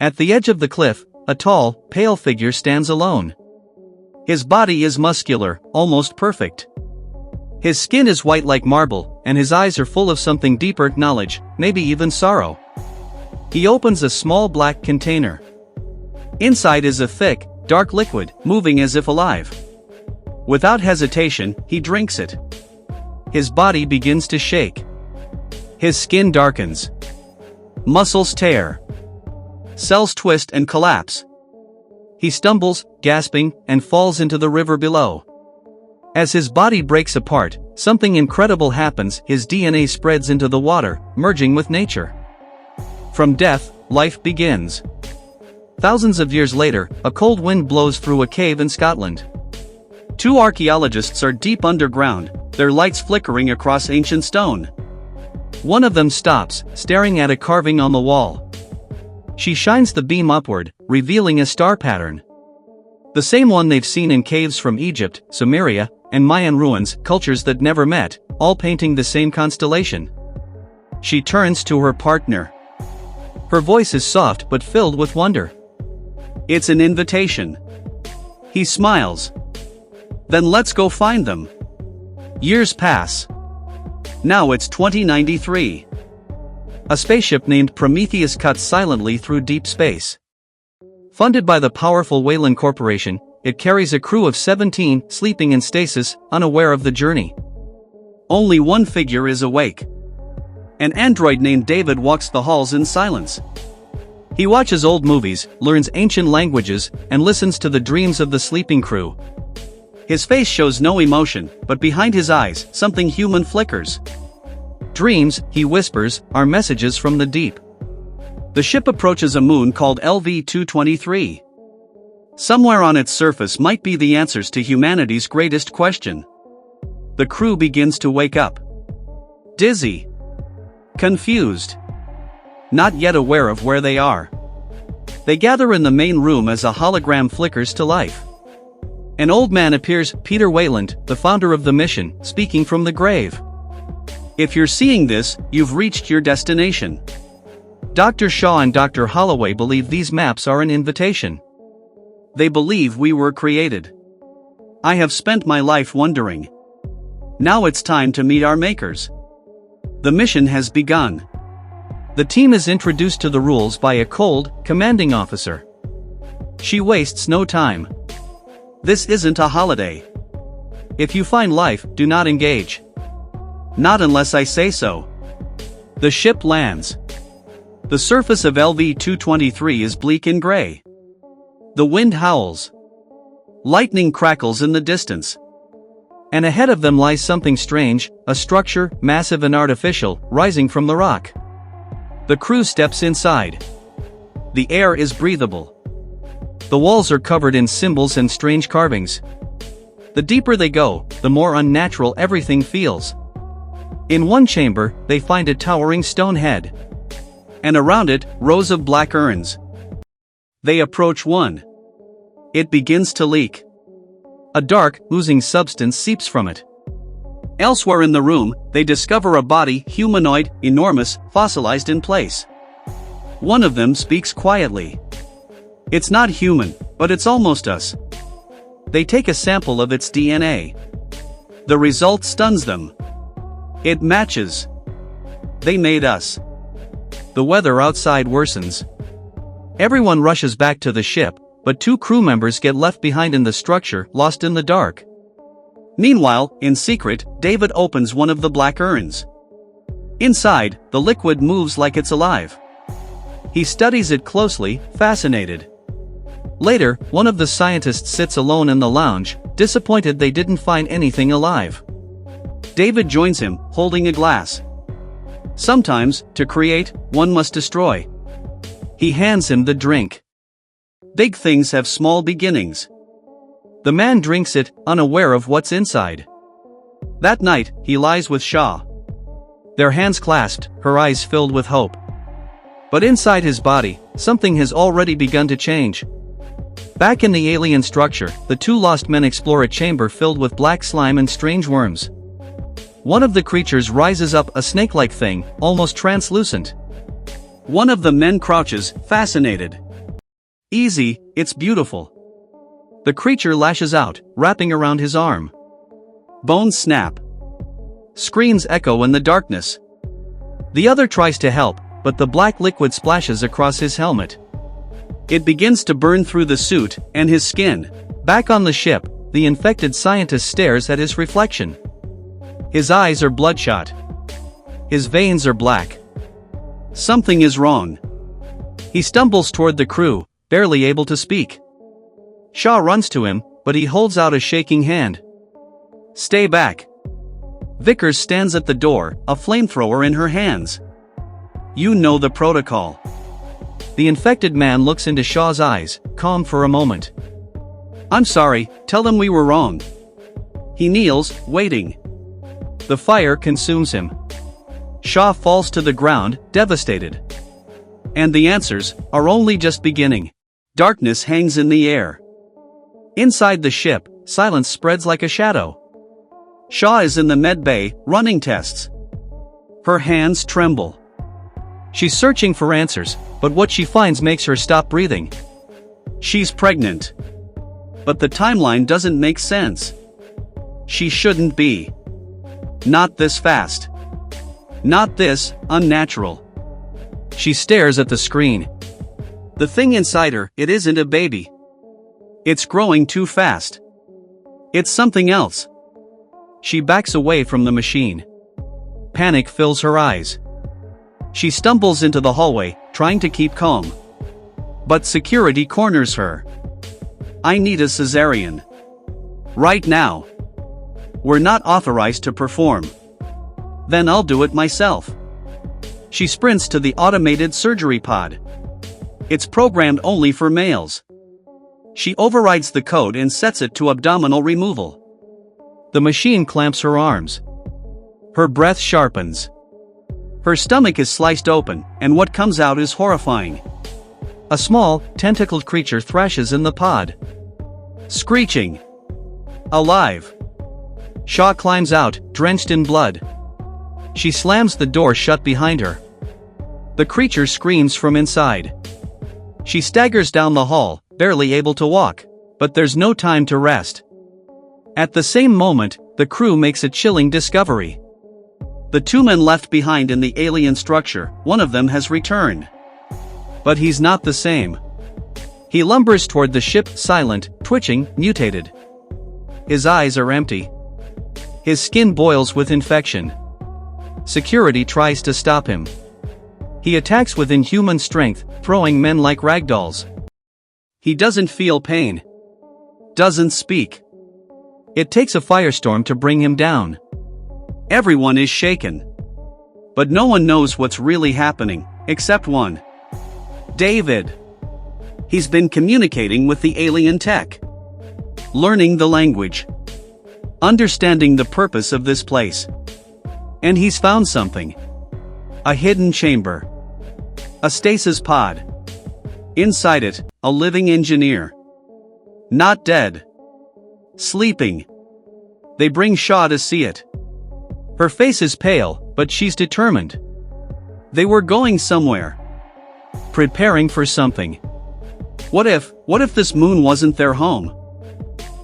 At the edge of the cliff, a tall, pale figure stands alone. His body is muscular, almost perfect. His skin is white like marble, and his eyes are full of something deeper, knowledge, maybe even sorrow. He opens a small black container. Inside is a thick, dark liquid, moving as if alive. Without hesitation, he drinks it. His body begins to shake. His skin darkens. Muscles tear. Cells twist and collapse. He stumbles, gasping, and falls into the river below. As his body breaks apart, something incredible happens. His DNA spreads into the water, merging with nature. From death, life begins. Thousands of years later, a cold wind blows through a cave in Scotland. Two archaeologists are deep underground, their lights flickering across ancient stone. One of them stops, staring at a carving on the wall. She shines the beam upward, revealing a star pattern. The same one they've seen in caves from Egypt, Sumeria, and Mayan ruins, cultures that never met, all painting the same constellation. She turns to her partner. Her voice is soft but filled with wonder. It's an invitation. He smiles. Then let's go find them. Years pass. Now it's 2093. A spaceship named Prometheus cuts silently through deep space. Funded by the powerful Weyland Corporation, it carries a crew of 17, sleeping in stasis, unaware of the journey. Only one figure is awake. An android named David walks the halls in silence. He watches old movies, learns ancient languages, and listens to the dreams of the sleeping crew. His face shows no emotion, but behind his eyes, something human flickers. Dreams, he whispers, are messages from the deep. The ship approaches a moon called LV-223. Somewhere on its surface might be the answers to humanity's greatest question. The crew begins to wake up. Dizzy. Confused. Not yet aware of where they are. They gather in the main room as a hologram flickers to life. An old man appears, Peter Weyland, the founder of the mission, speaking from the grave. If you're seeing this, you've reached your destination. Dr. Shaw and Dr. Holloway believe these maps are an invitation. They believe we were created. I have spent my life wondering. Now it's time to meet our makers. The mission has begun. The team is introduced to the rules by a cold, commanding officer. She wastes no time. This isn't a holiday. If you find life, do not engage. Not unless I say so. The ship lands. The surface of LV-223 is bleak and gray. The wind howls. Lightning crackles in the distance. And ahead of them lies something strange, a structure, massive and artificial, rising from the rock. The crew steps inside. The air is breathable. The walls are covered in symbols and strange carvings. The deeper they go, the more unnatural everything feels. In one chamber, they find a towering stone head. And around it, rows of black urns. They approach one. It begins to leak. A dark, oozing substance seeps from it. Elsewhere in the room, they discover a body, humanoid, enormous, fossilized in place. One of them speaks quietly. It's not human, but it's almost us. They take a sample of its DNA. The result stuns them. It matches. They made us. The weather outside worsens. Everyone rushes back to the ship, but two crew members get left behind in the structure, lost in the dark. Meanwhile, in secret, David opens one of the black urns. Inside, the liquid moves like it's alive. He studies it closely, fascinated. Later, one of the scientists sits alone in the lounge, disappointed they didn't find anything alive. David joins him, holding a glass. Sometimes, to create, one must destroy. He hands him the drink. Big things have small beginnings. The man drinks it, unaware of what's inside. That night, he lies with Shaw. Their hands clasped, her eyes filled with hope. But inside his body, something has already begun to change. Back in the alien structure, the two lost men explore a chamber filled with black slime and strange worms. One of the creatures rises up, a snake-like thing, almost translucent. One of the men crouches, fascinated. Easy, it's beautiful. The creature lashes out, wrapping around his arm. Bones snap. Screams echo in the darkness. The other tries to help, but the black liquid splashes across his helmet. It begins to burn through the suit and his skin. Back on the ship, the infected scientist stares at his reflection. His eyes are bloodshot. His veins are black. Something is wrong. He stumbles toward the crew, barely able to speak. Shaw runs to him, but he holds out a shaking hand. Stay back. Vickers stands at the door, a flamethrower in her hands. You know the protocol. The infected man looks into Shaw's eyes, calm for a moment. I'm sorry, tell them we were wrong. He kneels, waiting. The fire consumes him. Shaw falls to the ground, devastated. And the answers are only just beginning. Darkness hangs in the air. Inside the ship, silence spreads like a shadow. Shaw is in the med bay, running tests. Her hands tremble. She's searching for answers, but what she finds makes her stop breathing. She's pregnant. But the timeline doesn't make sense. She shouldn't be. Not this fast. Not this unnatural. She stares at the screen. The thing inside her, it isn't a baby. It's growing too fast. It's something else. She backs away from the machine. Panic fills her eyes. She stumbles into the hallway, trying to keep calm. But security corners her. I need a cesarean. Right now. We're not authorized to perform. Then I'll do it myself. She sprints to the automated surgery pod. It's programmed only for males. She overrides the code and sets it to abdominal removal. The machine clamps her arms. Her breath sharpens. Her stomach is sliced open, and what comes out is horrifying. A small, tentacled creature thrashes in the pod. Screeching. Alive. Shaw climbs out, drenched in blood. She slams the door shut behind her. The creature screams from inside. She staggers down the hall, barely able to walk, but there's no time to rest. At the same moment, the crew makes a chilling discovery. The two men left behind in the alien structure, one of them has returned. But he's not the same. He lumbers toward the ship, silent, twitching, mutated. His eyes are empty. His skin boils with infection. Security tries to stop him. He attacks with inhuman strength, throwing men like ragdolls. He doesn't feel pain. Doesn't speak. It takes a firestorm to bring him down. Everyone is shaken. But no one knows what's really happening, except one. David. He's been communicating with the alien tech. Learning the language. Understanding the purpose of this place. And he's found something. A hidden chamber. A stasis pod. Inside it, a living engineer. Not dead. Sleeping. They bring Shaw to see it. Her face is pale, but she's determined. They were going somewhere. Preparing for something. What if this moon wasn't their home?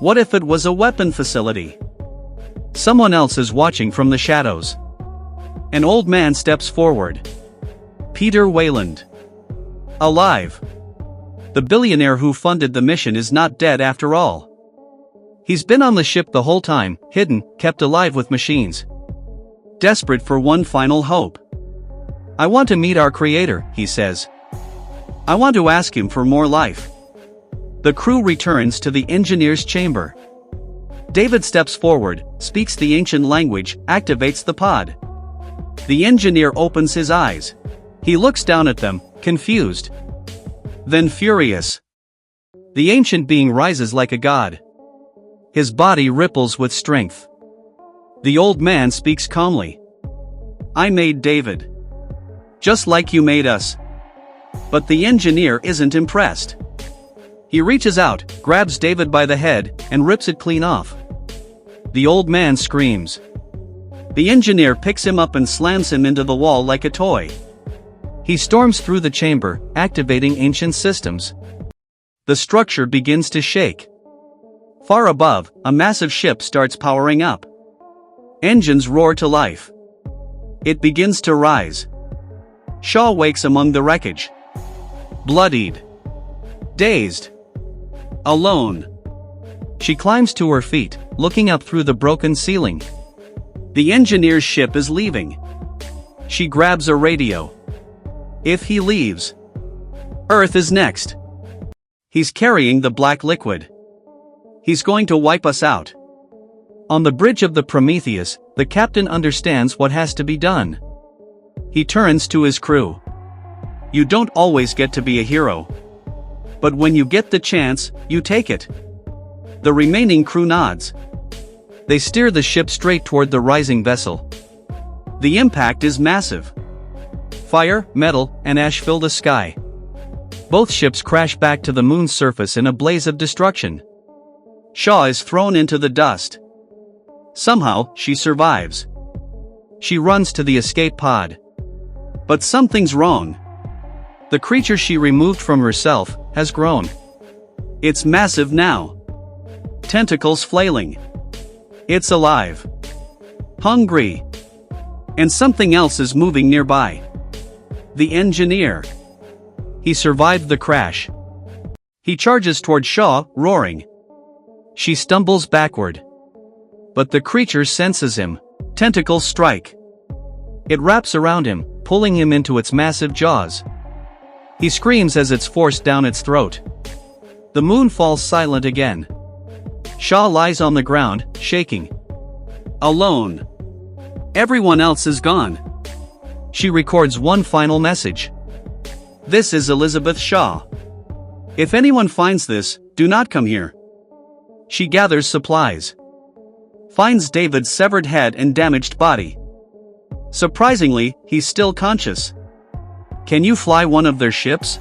What if it was a weapon facility? Someone else is watching from the shadows. An old man steps forward. Peter Wayland. Alive. The billionaire who funded the mission is not dead after all. He's been on the ship the whole time, hidden, kept alive with machines. Desperate for one final hope. I want to meet our creator, he says. I want to ask him for more life. The crew returns to the engineer's chamber. David steps forward, speaks the ancient language, activates the pod. The engineer opens his eyes. He looks down at them, confused. Then furious. The ancient being rises like a god. His body ripples with strength. The old man speaks calmly. I made David. Just like you made us. But the engineer isn't impressed. He reaches out, grabs David by the head, and rips it clean off. The old man screams. The engineer picks him up and slams him into the wall like a toy. He storms through the chamber, activating ancient systems. The structure begins to shake. Far above, a massive ship starts powering up. Engines roar to life. It begins to rise. Shaw wakes among the wreckage. Bloodied. Dazed. Alone. She climbs to her feet, looking up through the broken ceiling. The engineer's ship is leaving. She grabs a radio. If he leaves, Earth is next. He's carrying the black liquid. He's going to wipe us out. On the bridge of the Prometheus, the captain understands what has to be done. He turns to his crew. You don't always get to be a hero. But when you get the chance, you take it. The remaining crew nods. They steer the ship straight toward the rising vessel. The impact is massive. Fire, metal, and ash fill the sky. Both ships crash back to the moon's surface in a blaze of destruction. Shaw is thrown into the dust. Somehow, she survives. She runs to the escape pod. But something's wrong. The creature she removed from herself has grown. It's massive now. Tentacles flailing. It's alive. Hungry. And something else is moving nearby. The engineer. He survived the crash. He charges toward Shaw, roaring. She stumbles backward. But the creature senses him. Tentacles strike. It wraps around him, pulling him into its massive jaws. He screams as it's forced down its throat. The moon falls silent again. Shaw lies on the ground, shaking. Alone. Everyone else is gone. She records one final message. This is Elizabeth Shaw. If anyone finds this, do not come here. She gathers supplies. Finds David's severed head and damaged body. Surprisingly, he's still conscious. Can you fly one of their ships?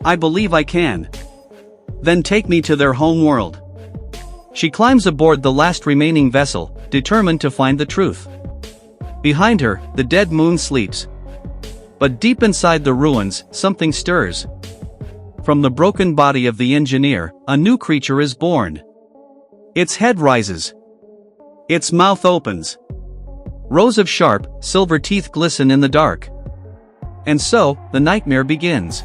I believe I can. Then take me to their home world. She climbs aboard the last remaining vessel, determined to find the truth. Behind her, the dead moon sleeps. But deep inside the ruins, something stirs. From the broken body of the engineer, a new creature is born. Its head rises. Its mouth opens. Rows of sharp, silver teeth glisten in the dark. And so, the nightmare begins.